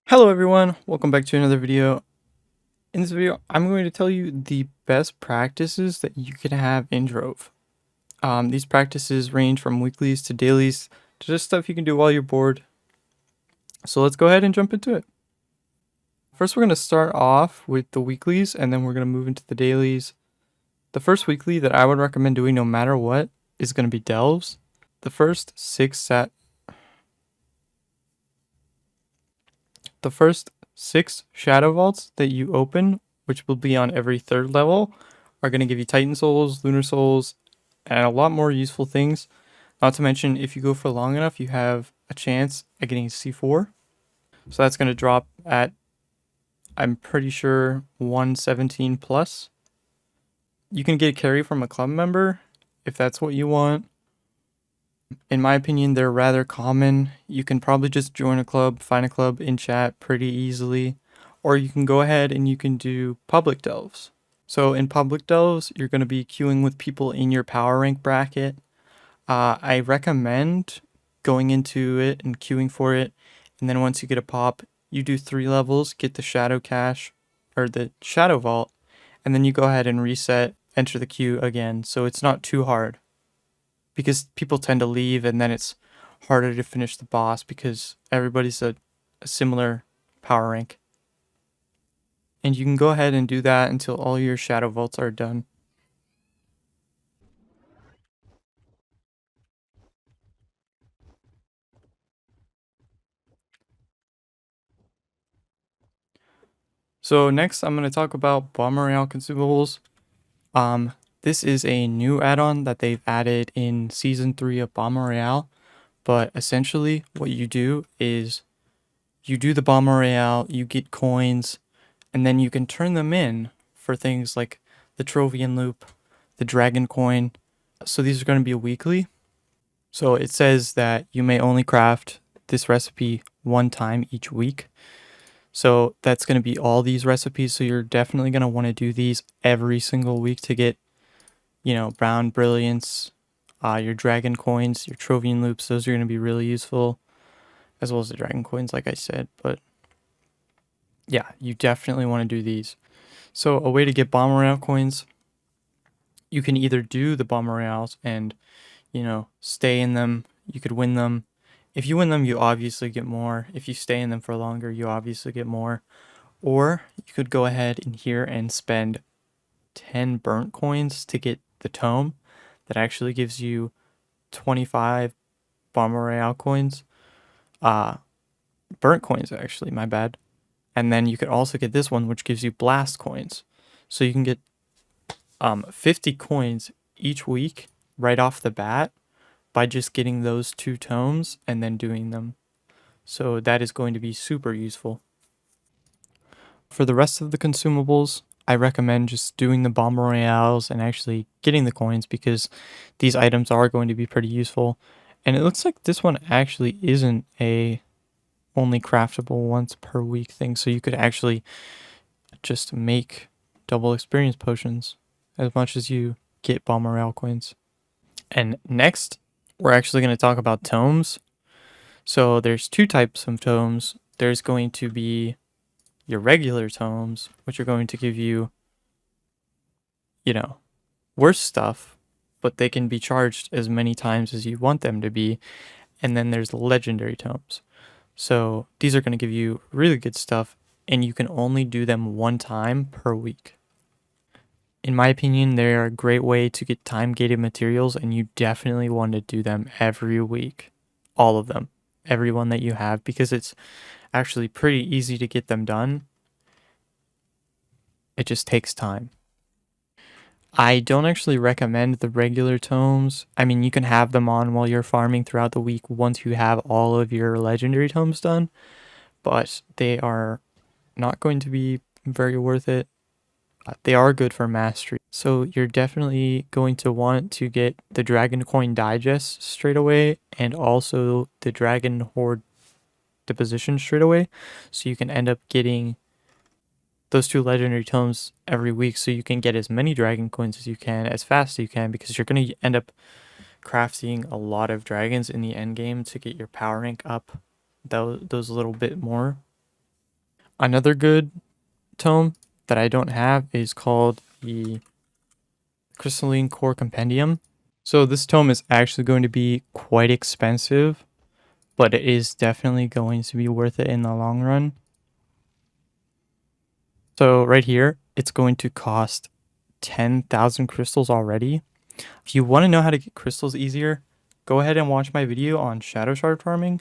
Hello everyone, welcome back to another video. In this video, I'm going to tell you the best practices that you can have in Trove. These practices range from weeklies to dailies to just stuff you can do while you're bored. So let's go ahead and jump into it. First, we're going to start off with the weeklies and then we're going to move into the dailies. The first weekly that I would recommend doing no matter what is going to be delves. The first six shadow vaults that you open, which will be on every third level, are going to give you Titan Souls, Lunar Souls, and a lot more useful things. Not to mention, if you go for long enough, you have a chance at getting C4. So that's going to drop at, I'm pretty sure, 117 plus. You can get a carry from a club member if that's what you want. In my opinion, they're rather common. You can probably just join a club, find a club in chat pretty easily. Or you can go ahead and you can do public delves. So in public delves, you're going to be queuing with people in your power rank bracket. I recommend going into it and queuing for it. And then once you get a pop, you do 3 levels, get the shadow cache or the shadow vault, and then you go ahead and reset, enter the queue again. So it's not too hard because people tend to leave and then it's harder to finish the boss because everybody's a similar power rank. And you can go ahead and do that until all your shadow vaults are done. So next I'm going to talk about Bomb Royale consumables. This is a new add-on that they've added in Season 3 of Bomb Royale, but essentially what you do is you do the Bomb Royale, you get coins, and then you can turn them in for things like the Trovian Loop, the Dragon Coin. So these are going to be a weekly. So it says that you may only craft this recipe one time each week. So that's going to be all these recipes. So you're definitely going to want to do these every single week to get, Brown Brilliance, your Dragon Coins, your Trovian Loops. Those are going to be really useful, as well as the Dragon Coins, like I said. But yeah, you definitely want to do these. So a way to get Bomb Royale coins, you can either do the Bomb Royales and, stay in them. You could win them. If you win them, you obviously get more. If you stay in them for longer, you obviously get more. Or you could go ahead in here and spend 10 burnt coins to get the tome that actually gives you 25 Bomb Royale coins. Burnt coins, actually, my bad. And then you could also get this one, which gives you blast coins. So you can get 50 coins each week right off the bat by just getting those 2 tomes and then doing them. So that is going to be super useful. For the rest of the consumables, I recommend just doing the Bomb Royales and actually getting the coins because these items are going to be pretty useful. And it looks like this one actually isn't a only craftable once per week thing, so you could actually just make double experience potions as much as you get Bomb Royale coins. And next, we're actually going to talk about tomes. So there's 2 types of tomes. There's going to be your regular tomes, which are going to give you, worse stuff, but they can be charged as many times as you want them to be. And then there's the legendary tomes. So these are going to give you really good stuff, and you can only do them 1 time per week. In my opinion, they're a great way to get time-gated materials, and you definitely want to do them every week. All of them. Every one that you have, because it's actually pretty easy to get them done. It just takes time. I don't actually recommend the regular tomes. I mean, you can have them on while you're farming throughout the week once you have all of your legendary tomes done, but they are not going to be very worth it. They are good for mastery. So you're definitely going to want to get the Dragon Coin Digest straight away and also the Dragon Horde Deposition straight away. So you can end up getting those 2 legendary tomes every week so you can get as many dragon coins as you can as fast as you can, because you're going to end up crafting a lot of dragons in the end game to get your power rank up those little bit more. Another good tome that I don't have is called the Crystalline Core Compendium. So this tome is actually going to be quite expensive, but it is definitely going to be worth it in the long run. So right here, it's going to cost 10,000 crystals already. If you want to know how to get crystals easier, go ahead and watch my video on shadow shard farming.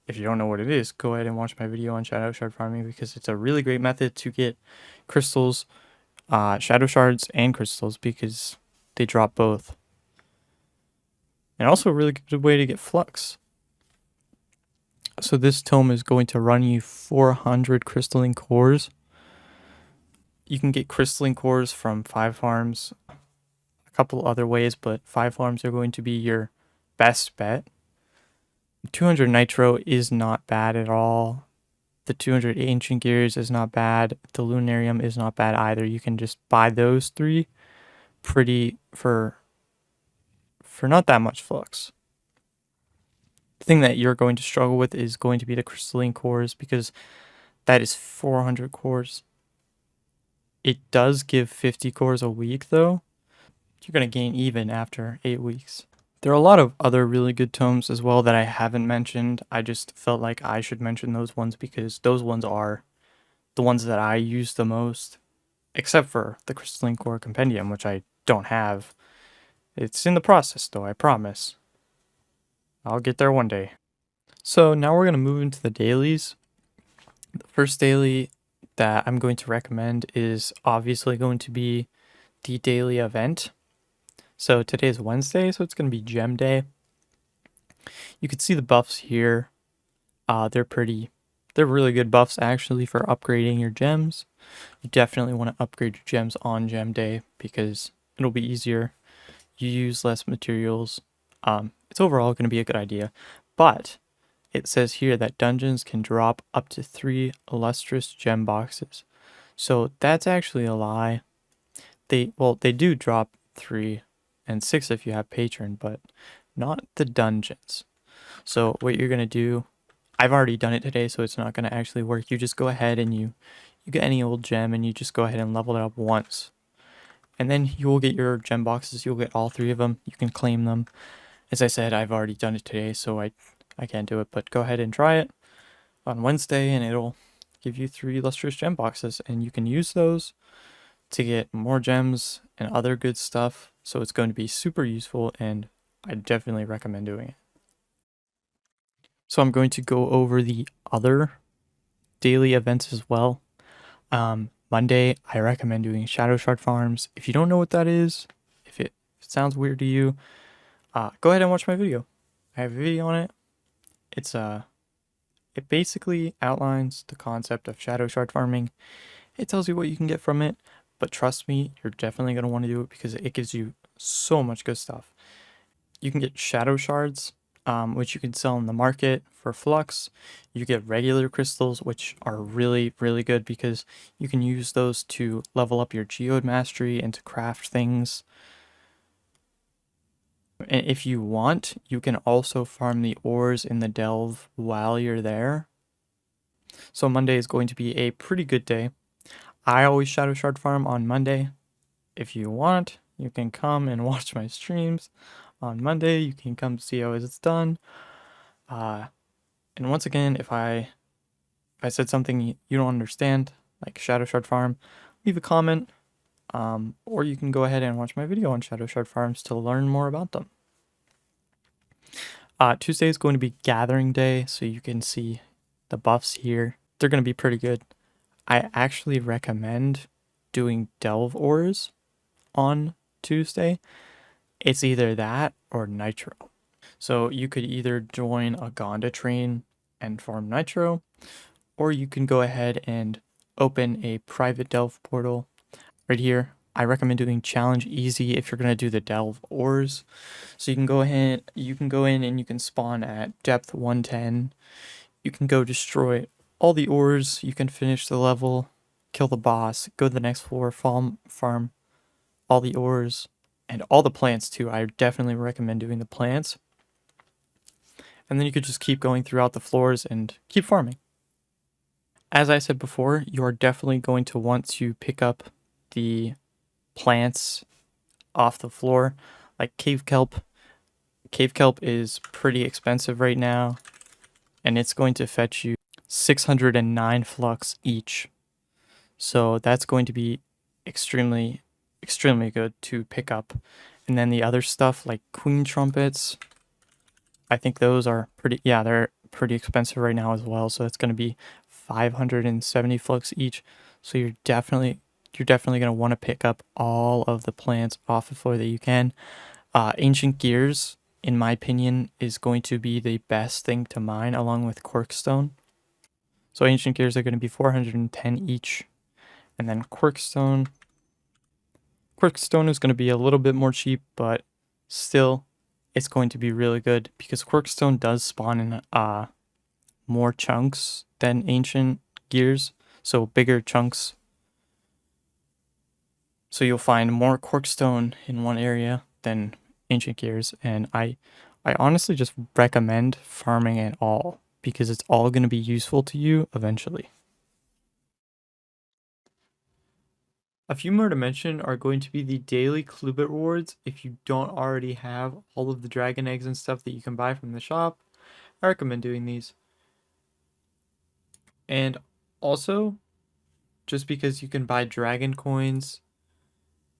If you don't know what it is, go ahead and watch my video on shadow shard farming because it's a really great method to get crystals, shadow shards, and crystals because they drop both. And also a really good way to get flux. So this tome is going to run you 400 crystalline cores. You can get crystalline cores from 5 farms, a couple other ways, but 5 farms are going to be your best bet. 200 nitro is not bad at all. The 200 ancient gears is not bad. The lunarium is not bad either. You can just buy those 3 pretty for not that much flux. The thing that you're going to struggle with is going to be the crystalline cores because that is 400 cores. It does give 50 cores a week though. You're going to gain even after 8 weeks. There are a lot of other really good tomes as well that I haven't mentioned. I just felt like I should mention those ones because those ones are the ones that I use the most, except for the Crystalline Core Compendium, which I don't have. It's in the process though, I promise. I'll get there one day. So now we're going to move into the dailies. The first daily that I'm going to recommend is obviously going to be the daily event. So today is Wednesday, so it's going to be Gem Day. You can see the buffs here. They're really good buffs actually for upgrading your gems. You definitely want to upgrade your gems on Gem Day because it'll be easier. You use less materials. It's overall going to be a good idea. But it says here that dungeons can drop up to 3 illustrious gem boxes. So that's actually a lie. They do drop 3 and 6 if you have patron, but not the dungeons. So what you're going to do, I've already done it today, so it's not going to actually work. You just go ahead and you get any old gem and you just go ahead and level it up once. And then you will get your gem boxes. You'll get all 3 of them. You can claim them. As I said, I've already done it today, so I can't do it, but go ahead and try it on Wednesday and it'll give you 3 illustrious gem boxes and you can use those to get more gems and other good stuff. So it's going to be super useful and I definitely recommend doing it. So I'm going to go over the other daily events as well. Monday, I recommend doing shadow shard farms. If you don't know what that is, if it sounds weird to you, go ahead and watch my video. I have a video on it. It basically outlines the concept of shadow shard farming. It tells you what you can get from it, but trust me, you're definitely going to want to do it because it gives you so much good stuff. You can get shadow shards, which you can sell in the market for flux. You get regular crystals, which are really, really good because you can use those to level up your geode mastery and to craft things. And if you want, you can also farm the ores in the delve while you're there. So Monday is going to be a pretty good day. I always shadow shard farm on Monday. If you want, you can come and watch my streams on Monday. You can come see how it's done. And once again, if I said something you don't understand, like shadow shard farm, leave a comment. Or you can go ahead and watch my video on shadow shard farms to learn more about them. Tuesday is going to be gathering day, so you can see the buffs here. They're going to be pretty good. I actually recommend doing delve ores on Tuesday. It's either that or nitro. So you could either join a Gonda train and farm nitro, or you can go ahead and open a private delve portal right here. I recommend doing challenge easy if you're going to do the delve ores. So you can go in and you can spawn at depth 110. You can go destroy all the ores, you can finish the level, kill the boss, go to the next floor, farm all the ores, and all the plants too. I definitely recommend doing the plants. And then you could just keep going throughout the floors and keep farming. As I said before, you are definitely going to want to pick up the plants off the floor, like cave kelp. Cave kelp is pretty expensive right now, and it's going to fetch you 609 flux each. So that's going to be extremely, extremely good to pick up. And then the other stuff like queen trumpets, I think those are pretty, yeah, they're pretty expensive right now as well. So that's going to be 570 flux each. So you're definitely going to want to pick up all of the plants off the floor that you can. Ancient gears, in my opinion, is going to be the best thing to mine along with corkstone. So ancient gears are going to be 410 each. And then Quirkstone is going to be a little bit more cheap, but still it's going to be really good because Quirkstone does spawn in more chunks than ancient gears, so bigger chunks. So you'll find more Quirkstone in one area than ancient gears, and I honestly just recommend farming it all because it's all going to be useful to you eventually. A few more to mention are going to be the daily Clubit rewards. If you don't already have all of the dragon eggs and stuff that you can buy from the shop, I recommend doing these. And also, just because you can buy dragon coins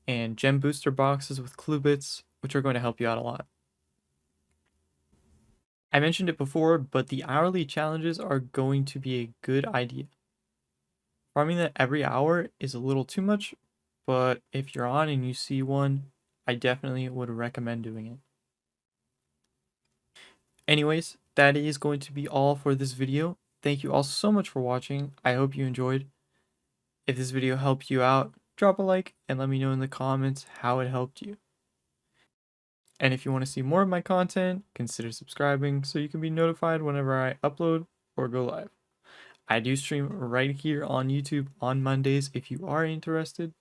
and gem booster boxes with Clubits, which are going to help you out a lot. I mentioned it before, but the hourly challenges are going to be a good idea. Farming that every hour is a little too much, but if you're on and you see one, I definitely would recommend doing it. Anyways, that is going to be all for this video. Thank you all so much for watching. I hope you enjoyed. If this video helped you out, drop a like and let me know in the comments how it helped you. And if you want to see more of my content, consider subscribing so you can be notified whenever I upload or go live. I do stream right here on YouTube on Mondays if you are interested.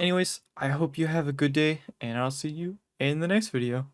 Anyways, I hope you have a good day and I'll see you in the next video.